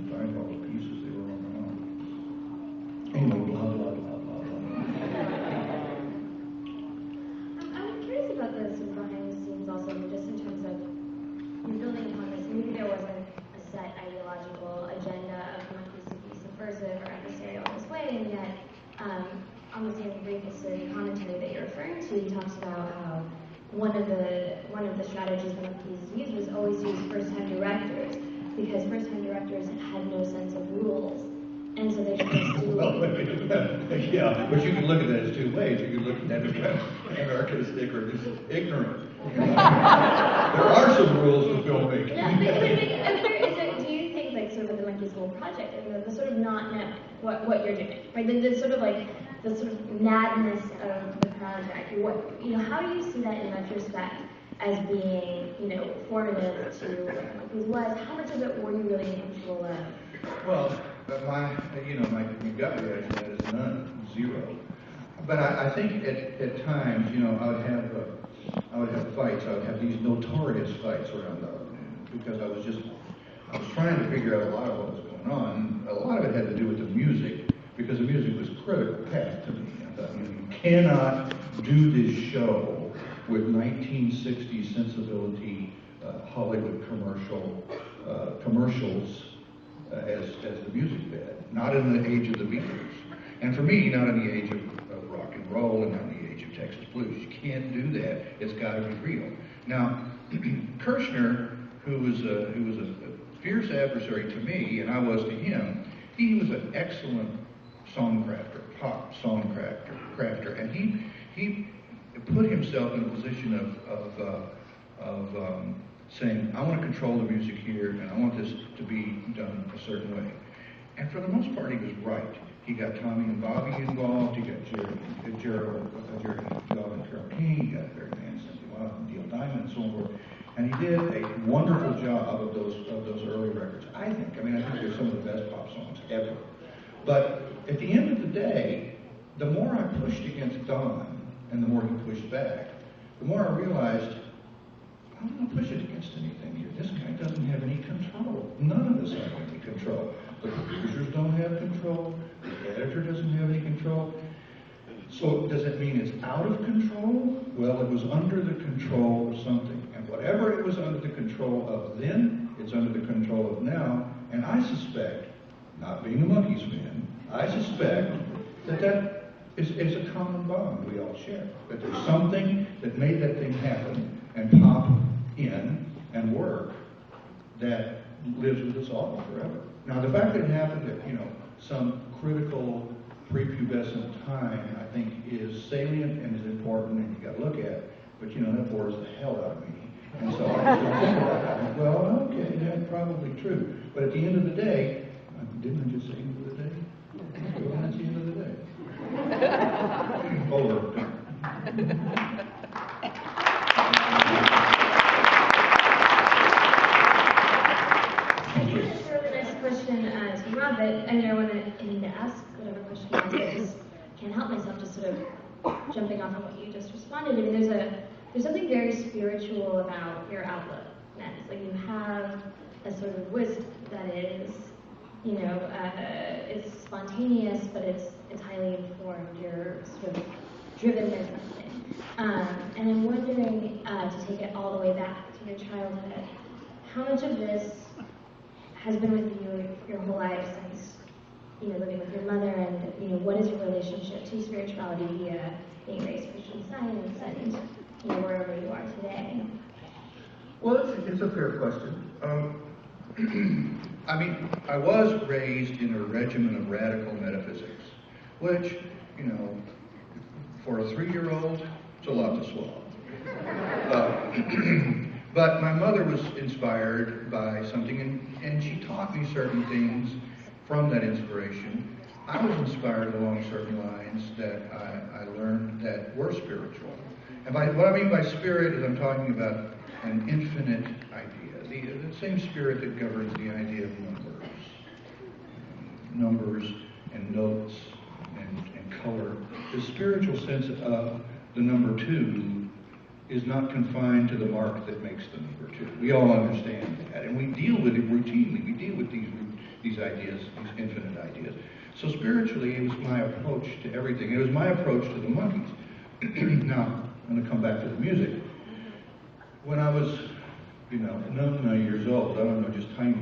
find all the pieces they were on. Anyway, blah, blah, blah, blah, blah. I'm curious about the sort of behind the scenes also, just in terms of you're building upon this. Maybe there wasn't a set ideological agenda of Monkees to be subversive or adversarial in this way, and yet on the same brief commentary that you're referring to, he talks about how one of the strategies that Monkees used was always use first-time directors, because first-time directors had no sense of rules, and so they should just do. Well, yeah, but you can look at that as two ways. You can look at that as anarchistic or just ignorant. There are some rules to filmmaking. Yeah, do you think, like, sort of the Monkees whole project, the sort of not know what you're doing, right? The sort of like the sort of madness of the project. How do you see that in retrospect as being, formative to what Monkees was? How much of it were you really in control of? Well, my gut reaction to that is none, zero. But I think at times, I would have fights. I would have these notorious fights around because I was trying to figure out a lot of what was going on. A lot of it had to do with the music, because the music was critical path to me. I thought, you cannot do this show with 1960s sensibility Hollywood commercials as the music bed. Not in the age of the Beatles. And for me, not in the age of rock and roll, and not in the age of Texas blues. You can't do that. It's got to be real. Now, Kirshner, who was a fierce adversary to me, and I was to him, he was an excellent songcrafter, pop songcrafter, and he put himself in a position of saying, I want to control the music here, and I want this to be done a certain way. And for the most part, he was right. He got Tommy and Bobby involved. He got Gerald and Carole King. He got Barry Mann, Cynthia Wild, and Neil Diamond, and so forth. And he did a wonderful job of those early records. I think they're some of the best pop songs ever. But at the end of the day, the more I pushed against Don, and the more he pushed back, the more I realized, I don't want to push it against anything here. This guy doesn't have any control. None of us have any control. The producers don't have control. The editor doesn't have any control. So does it mean it's out of control? Well, it was under the control of something. And whatever it was under the control of then, it's under the control of now. And I suspect, not being a Monkees fan, I suspect that is a common bond we all share. That there's something that made that thing happen and pop in and work that lives with us all forever. Now, the fact that it happened at, some critical prepubescent time, I think, is salient and is important, and you got to look at. But that bores the hell out of me. And so I just don't think about that. Well, okay, that's probably true. But at the end of the day, didn't I just say end of the day? Well, that's the end of the day. Over. Question to Rob, but I need to ask whatever question I just can't help myself just sort of jumping off of what you just responded. I mean, there's something very spiritual about your outlook, Ness. Like, you have a sort of wisdom that is, it's spontaneous, but it's highly informed. You're sort of driven by something. And I'm wondering, to take it all the way back to your childhood, how much of this has been with you your whole life since, living with your mother, and, what is your relationship to spirituality via being raised Christian Science and, wherever you are today? Well, it's a fair question. I was raised in a regimen of radical metaphysics, which, for a 3-year-old, it's a lot to swallow. But my mother was inspired by something, and she taught me certain things from that inspiration. I was inspired along certain lines that I learned that were spiritual. And what I mean by spirit is I'm talking about an infinite idea, the same spirit that governs the idea of numbers and notes and color. The spiritual sense of the number 2 is not confined to the mark that makes the number 2. We all understand that, and we deal with it routinely. We deal with these ideas, these infinite ideas. So spiritually, it was my approach to everything. It was my approach to the Monkees. Now, I'm going to come back to the music. When I was, 9 years old, I don't know, just tiny,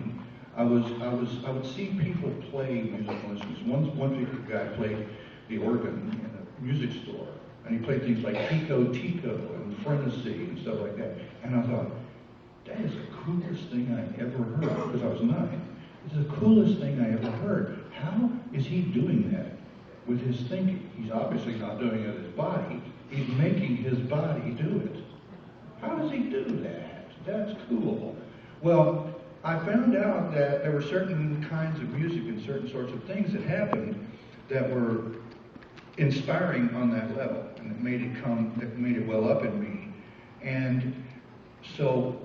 I would see people play musical instruments. One particular guy played the organ in a music store, and he played things like Tico Tico and Frenesy and stuff like that. And I thought, that is the coolest thing I ever heard, because I was 9. It's the coolest thing I ever heard. How is he doing that with his thinking? He's obviously not doing it with his body. He's making his body do it. How does he do that? That's cool. Well, I found out that there were certain kinds of music and certain sorts of things that happened that were inspiring on that level, and it made it well up in me. And so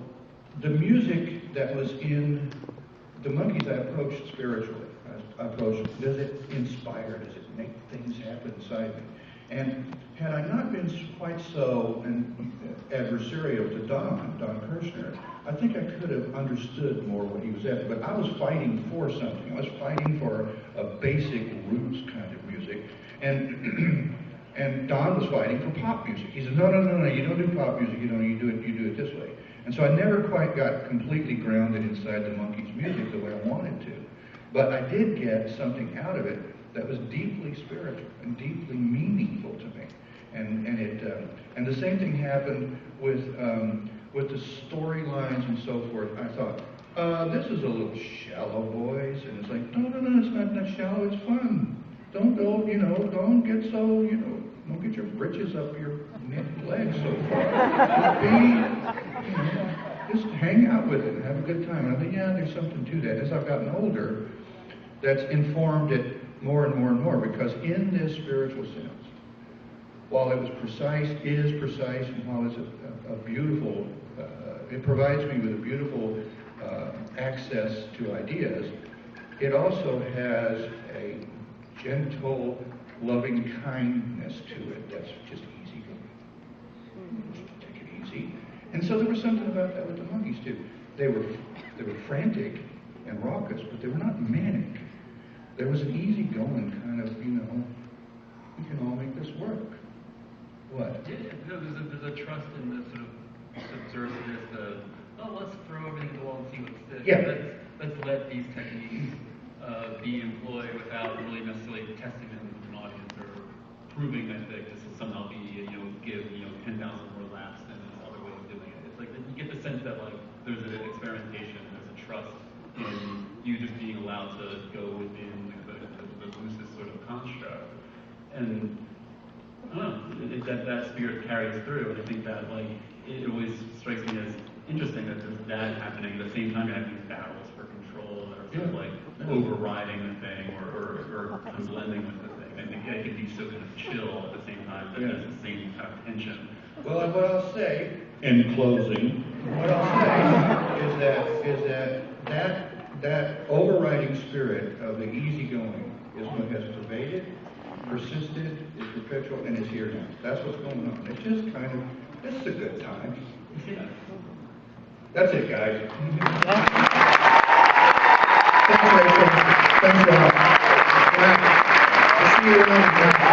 the music that was in the Monkees, I approached spiritually. I approached, does it inspire? Does it make things happen inside me? And had I not been quite so adversarial to Don Kirshner, I think I could have understood more what he was after. But I was fighting for something. I was fighting for a basic roots kind of music. And Don was fighting for pop music. He said, no, you don't do pop music, you do it this way. And so I never quite got completely grounded inside the Monkees music the way I wanted to. But I did get something out of it that was deeply spiritual and deeply meaningful to me. And the same thing happened with the storylines and so forth. I thought, this is a little shallow, boys. And it's like, no, it's not shallow, it's fun. Don't get your britches up your legs so far. Just hang out with it and have a good time. And I think, yeah, there's something to that. As I've gotten older, that's informed it more and more and more, because in this spiritual sense, while it was precise, and while it's a beautiful, it provides me with a beautiful access to ideas, it also has a gentle, loving kindness to it that's just easy. Take it easy. And so there was something about that with the Monkees too. They were frantic and raucous, but they were not manic. There was an easygoing kind of, we can all make this work. What? Yeah, there's a trust in the sort of subversiveness of, let's throw everything at the wall and see what sticks. Yeah. Let's let these techniques be employed without really necessarily testing them with an audience or proving that this will somehow be, give 10,000 more laps than this other way of doing it. It's like you get the sense that there's an experimentation, there's a trust in you just being allowed to go within the loosest sort of construct. And I don't know, that spirit carries through, and I think that it always strikes me as interesting that there's that happening at the same time. You have these battles for control that are sort of overriding the thing or kind of blending with the thing. I think it can be so kind of chill at the same time, that there's the same kind of tension. Well, what I'll say in closing, is that overriding spirit of the easygoing is what has pervaded, persisted, is perpetual, and is here now. That's what's going on. It's just kind of, this is a good time. That's it, guys. Thanks, Rachel. Thanks, Rob. I'll see you around.